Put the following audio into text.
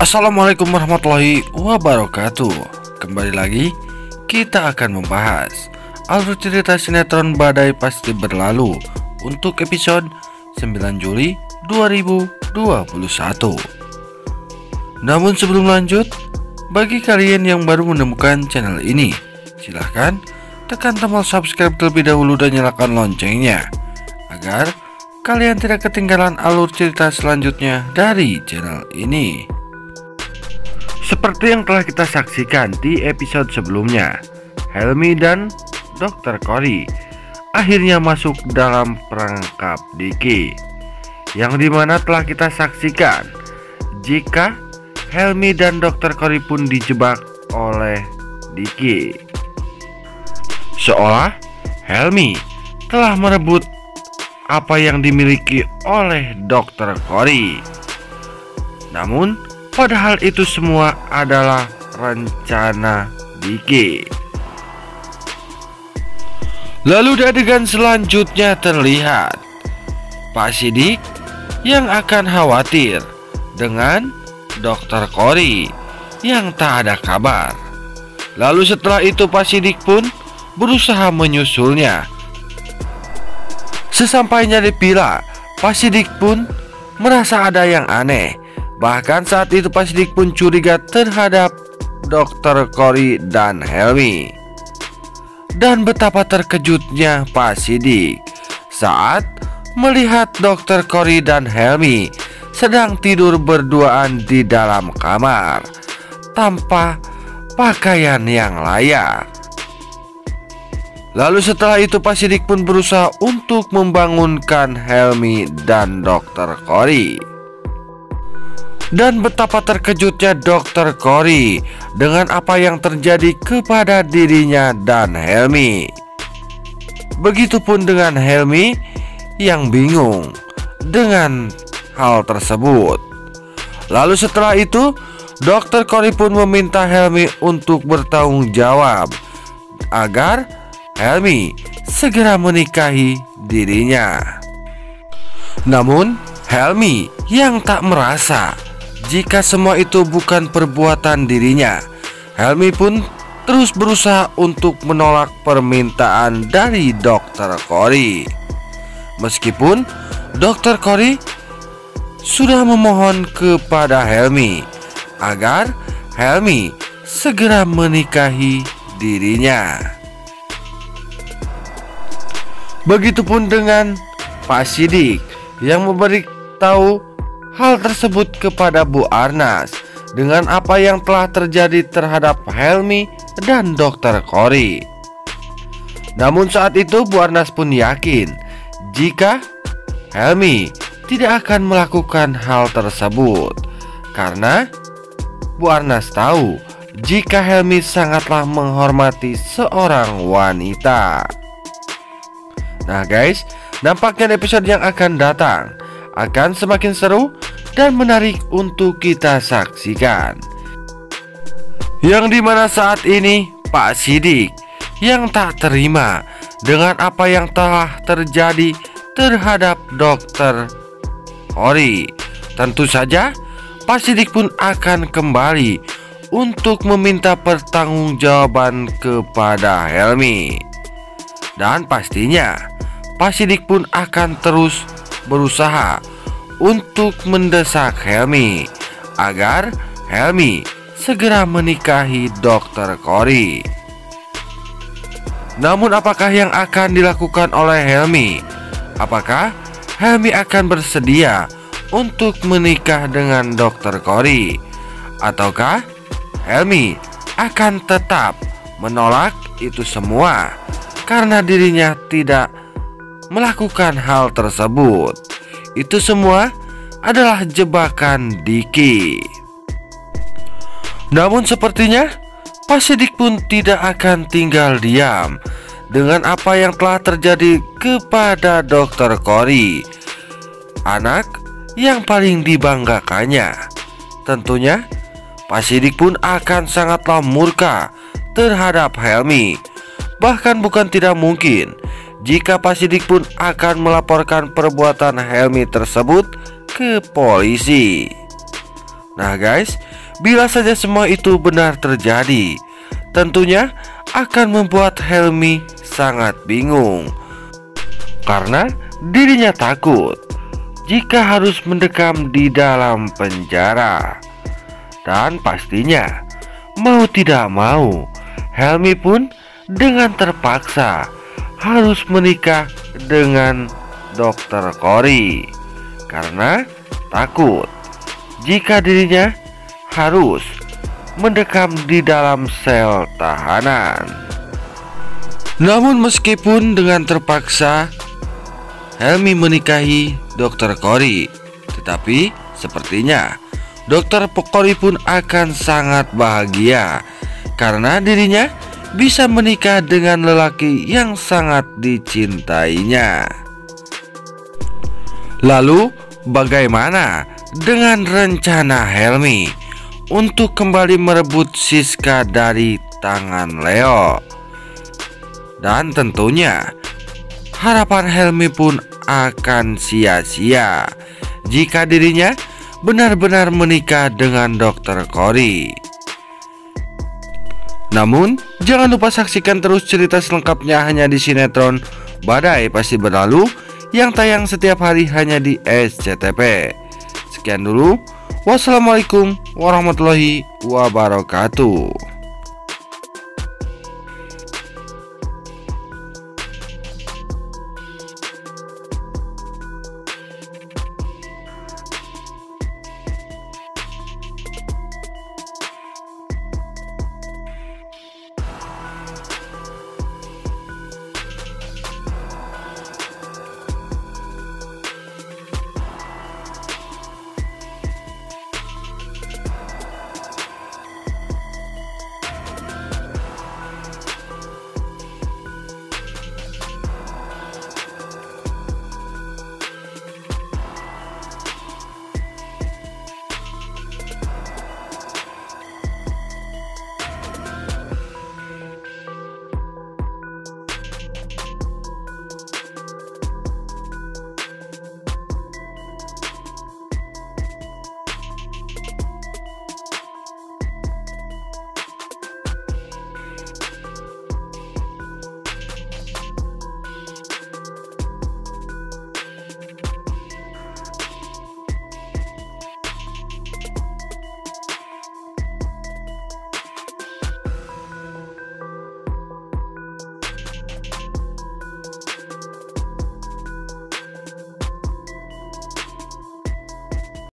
Assalamualaikum warahmatullahi wabarakatuh. Kembali lagi kita akan membahas alur cerita sinetron Badai Pasti Berlalu untuk episode 9 Juli 2021. Namun sebelum lanjut, bagi kalian yang baru menemukan channel ini, silahkan tekan tombol subscribe terlebih dahulu dan nyalakan loncengnya agar kalian tidak ketinggalan alur cerita selanjutnya dari channel ini. Seperti yang telah kita saksikan di episode sebelumnya, Helmi dan Dr. Cory akhirnya masuk dalam perangkap Diki, yang dimana telah kita saksikan jika Helmi dan Dr. Cory pun dijebak oleh Diki, seolah Helmi telah merebut apa yang dimiliki oleh Dr. Cory. Namun padahal itu semua adalah rencana Diki. Lalu di adegan selanjutnya terlihat Pak Sidik yang akan khawatir dengan Dr. Cory yang tak ada kabar. Lalu setelah itu Pak Sidik pun berusaha menyusulnya. Sesampainya di villa, Pak Sidik pun merasa ada yang aneh. Bahkan saat itu Pak Sidik pun curiga terhadap Dr. Cory dan Helmi. Dan betapa terkejutnya Pak Sidik saat melihat Dr. Cory dan Helmi sedang tidur berduaan di dalam kamar tanpa pakaian yang layak. Lalu setelah itu Pak Sidik pun berusaha untuk membangunkan Helmi dan Dr. Cory. Dan betapa terkejutnya Dr. Cory dengan apa yang terjadi kepada dirinya dan Helmi. Begitupun dengan Helmi yang bingung dengan hal tersebut. Lalu setelah itu Dr. Cory pun meminta Helmi untuk bertanggung jawab agar Helmi segera menikahi dirinya. Namun Helmi yang tak merasa jika semua itu bukan perbuatan dirinya, Helmi pun terus berusaha untuk menolak permintaan dari Dr. Cory. Meskipun Dr. Cory sudah memohon kepada Helmi agar Helmi segera menikahi dirinya. Begitupun dengan Pak Sidik yang memberitahu hal tersebut kepada Bu Arnas dengan apa yang telah terjadi terhadap Helmi dan Dr. Cory. Namun saat itu Bu Arnas pun yakin jika Helmi tidak akan melakukan hal tersebut, karena Bu Arnas tahu jika Helmi sangatlah menghormati seorang wanita. Nah guys, nampaknya episode yang akan datang akan semakin seru dan menarik untuk kita saksikan, yang dimana saat ini Pak Sidik yang tak terima dengan apa yang telah terjadi terhadap Dr. Cory. Tentu saja Pak Sidik pun akan kembali untuk meminta pertanggungjawaban kepada Helmi. Dan pastinya Pak Sidik pun akan terus berusaha untuk mendesak Helmi agar Helmi segera menikahi Dr. Cory. Namun apakah yang akan dilakukan oleh Helmi? Apakah Helmi akan bersedia untuk menikah dengan Dr. Cory, ataukah Helmi akan tetap menolak itu semua karena dirinya tidak melakukan hal tersebut? Itu semua adalah jebakan Diki. Namun sepertinya Pak Sidik pun tidak akan tinggal diam dengan apa yang telah terjadi kepada Dr. Cory, anak yang paling dibanggakannya. Tentunya Pak Sidik pun akan sangatlah murka terhadap Helmi. Bahkan bukan tidak mungkin jika Pak Sidik pun akan melaporkan perbuatan Helmi tersebut ke polisi. Nah guys, Bila saja semua itu benar terjadi, tentunya akan membuat Helmi sangat bingung karena dirinya takut jika harus mendekam di dalam penjara. Dan pastinya mau tidak mau Helmi pun dengan terpaksa harus menikah dengan Dokter Cory karena takut jika dirinya harus mendekam di dalam sel tahanan. Namun meskipun dengan terpaksa Helmi menikahi Dokter Cory, tetapi sepertinya Dokter Cory pun akan sangat bahagia karena dirinya bisa menikah dengan lelaki yang sangat dicintainya. Lalu bagaimana dengan rencana Helmi untuk kembali merebut Siska dari tangan Leo? Dan tentunya harapan Helmi pun akan sia-sia jika dirinya benar-benar menikah dengan Dokter Cory. Namun jangan lupa saksikan terus cerita selengkapnya hanya di sinetron Badai Pasti Berlalu yang tayang setiap hari hanya di SCTV. Sekian dulu, wassalamualaikum warahmatullahi wabarakatuh.